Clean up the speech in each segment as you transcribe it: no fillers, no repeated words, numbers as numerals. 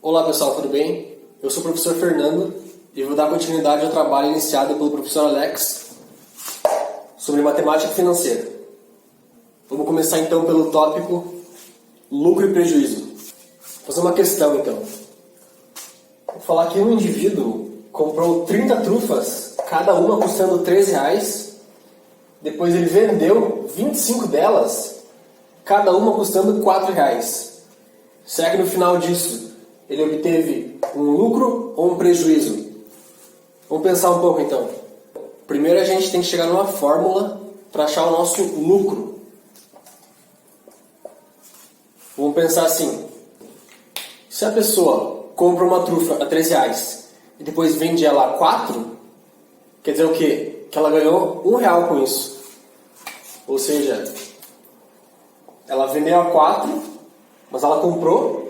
Olá pessoal, tudo bem? Eu sou o professor Fernando e vou dar continuidade ao trabalho iniciado pelo professor Alex sobre matemática financeira. Vamos começar então pelo tópico lucro e prejuízo. Vou fazer uma questão então. Vou falar que um indivíduo comprou 30 trufas, cada uma custando R$13. Depois ele vendeu 25 delas, cada uma custando R$4. Será que no final disso ele obteve um lucro ou um prejuízo? Vamos pensar um pouco então. Primeiro a gente tem que chegar numa fórmula para achar o nosso lucro. Vamos pensar assim. Se a pessoa compra uma trufa a R$13 e depois vende ela a 4, quer dizer o quê? Que ela ganhou R$1 com isso. Ou seja, ela vendeu a 4, mas ela comprou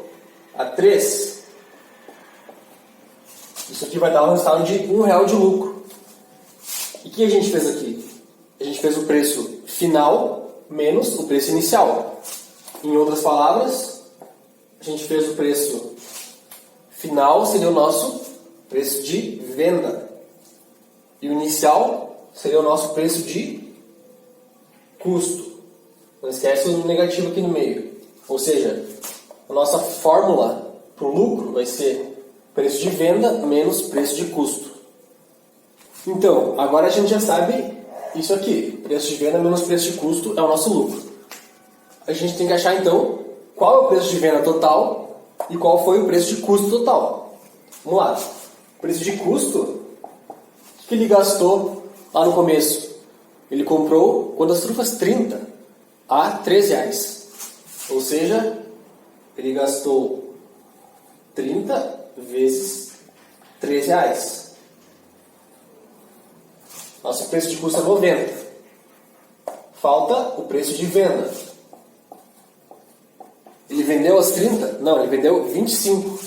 a 3. Isso aqui vai dar um resultado de R$1 de lucro. E o que a gente fez aqui? A gente fez o preço final menos o preço inicial. Em outras palavras, a gente fez o preço final, seria o nosso preço de venda. E o inicial seria o nosso preço de custo. Não esquece o negativo aqui no meio. Ou seja, a nossa fórmula para o lucro vai ser preço de venda menos preço de custo. Então, agora a gente já sabe isso aqui. Preço de venda menos preço de custo é o nosso lucro. A gente tem que achar então qual é o preço de venda total e qual foi o preço de custo total. Vamos lá. O preço de custo, o que ele gastou lá no começo? Ele comprou quantas trufas? 30 a R$13. Ou seja, ele gastou 30 vezes R$13. Nosso preço de custo é 90. Falta o preço de venda. Ele vendeu as 30? Não, ele vendeu 25.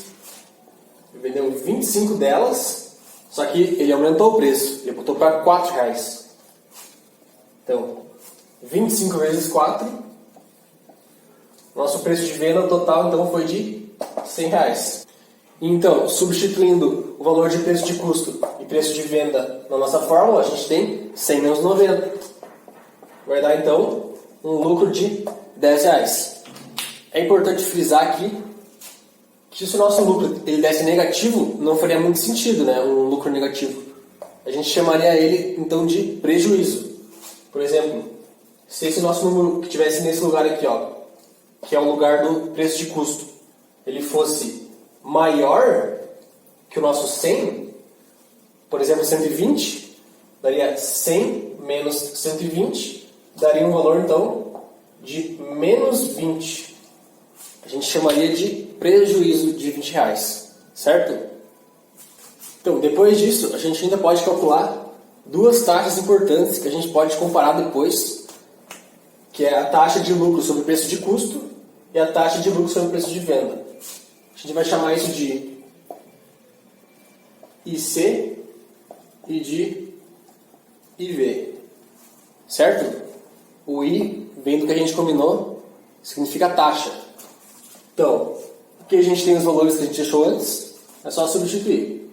Ele vendeu 25 delas, só que ele aumentou o preço. Ele botou para R$4. Então, 25 vezes 4. Nosso preço de venda total então foi de R$100. Então, substituindo o valor de preço de custo e preço de venda na nossa fórmula, a gente tem 100 menos 90. Vai dar então um lucro de R$10. É importante frisar aqui que se o nosso lucro ele desse negativo, não faria muito sentido, né? Um lucro negativo. A gente chamaria ele então de prejuízo. Por exemplo, se esse nosso número que estivesse nesse lugar aqui, ó, que é o lugar do preço de custo, ele fosse maior que o nosso 100, por exemplo, 120, daria 100 menos 120, daria um valor, então, de menos 20. A gente chamaria de prejuízo de R$20, certo? Então, depois disso, a gente ainda pode calcular duas taxas importantes que a gente pode comparar depois, que é a taxa de lucro sobre o preço de custo e a taxa de lucro sobre o preço de venda. A gente vai chamar isso de IC e de IV, certo? O I vem do que a gente combinou, significa taxa. Então, aqui a gente tem os valores que a gente achou antes, é só substituir.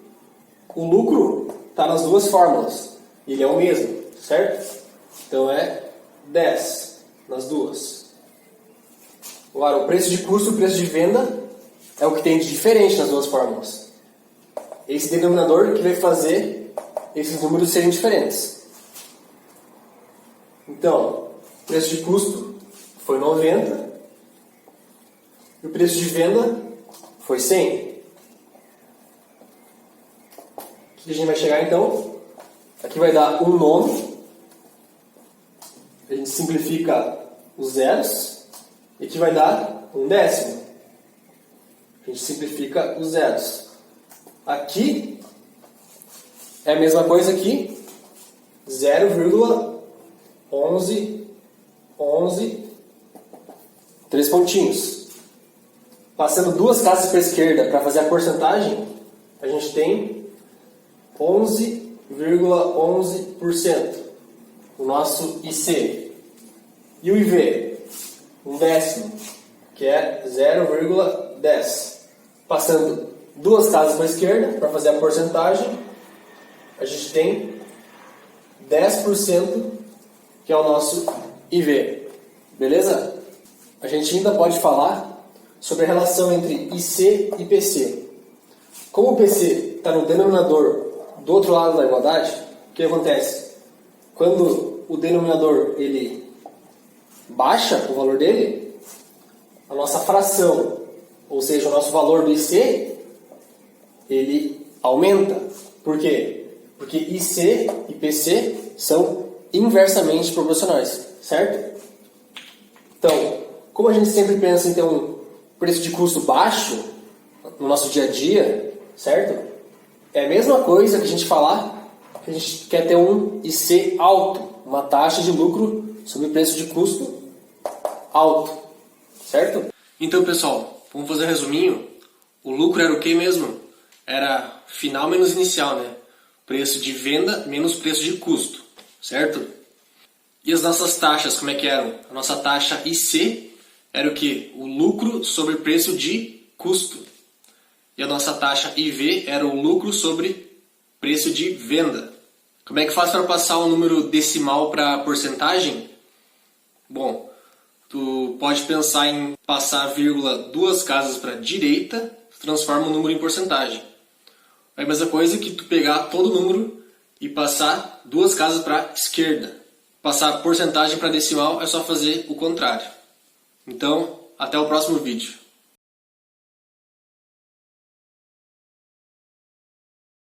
O lucro está nas duas fórmulas, ele é o mesmo, certo? Então é 10 nas duas. Agora, o preço de custo e o preço de venda é o que tem de diferente nas duas fórmulas. Esse denominador que vai fazer esses números serem diferentes. Então, o preço de custo foi 90 e o preço de venda foi 100. Aqui a gente vai chegar então, aqui vai dar um nono, a gente simplifica os zeros, e aqui vai dar um décimo. A gente simplifica os zeros. Aqui é a mesma coisa aqui, 0,11, 3 pontinhos. Passando duas casas para a esquerda para fazer a porcentagem, a gente tem 11,11%, o nosso IC. E o IV? Um décimo, que é 0,10. Passando duas casas para a esquerda, para fazer a porcentagem, a gente tem 10%, que é o nosso IV. Beleza? A gente ainda pode falar sobre a relação entre IC e PC. Como o PC está no denominador do outro lado da igualdade, o que acontece? Quando o denominador ele baixa o valor dele, a nossa fração, ou seja, o nosso valor do IC, ele aumenta. Por quê? Porque IC e PC são inversamente proporcionais, certo? Então, como a gente sempre pensa em ter um preço de custo baixo no nosso dia a dia, certo? É a mesma coisa que a gente falar que a gente quer ter um IC alto, uma taxa de lucro sobre preço de custo alto, certo? Então, pessoal, vamos fazer um resuminho. O lucro era o que mesmo? Era final menos inicial, né? Preço de venda menos preço de custo, certo? E as nossas taxas, como é que eram? A nossa taxa IC era o que? O lucro sobre preço de custo. E a nossa taxa IV era o lucro sobre preço de venda. Como é que faz para passar um número decimal para porcentagem? Bom, tu pode pensar em passar vírgula duas casas para a direita, transforma o número em porcentagem. É a mesma coisa que tu pegar todo o número e passar duas casas para a esquerda. Passar porcentagem para decimal é só fazer o contrário. Então, até o próximo vídeo.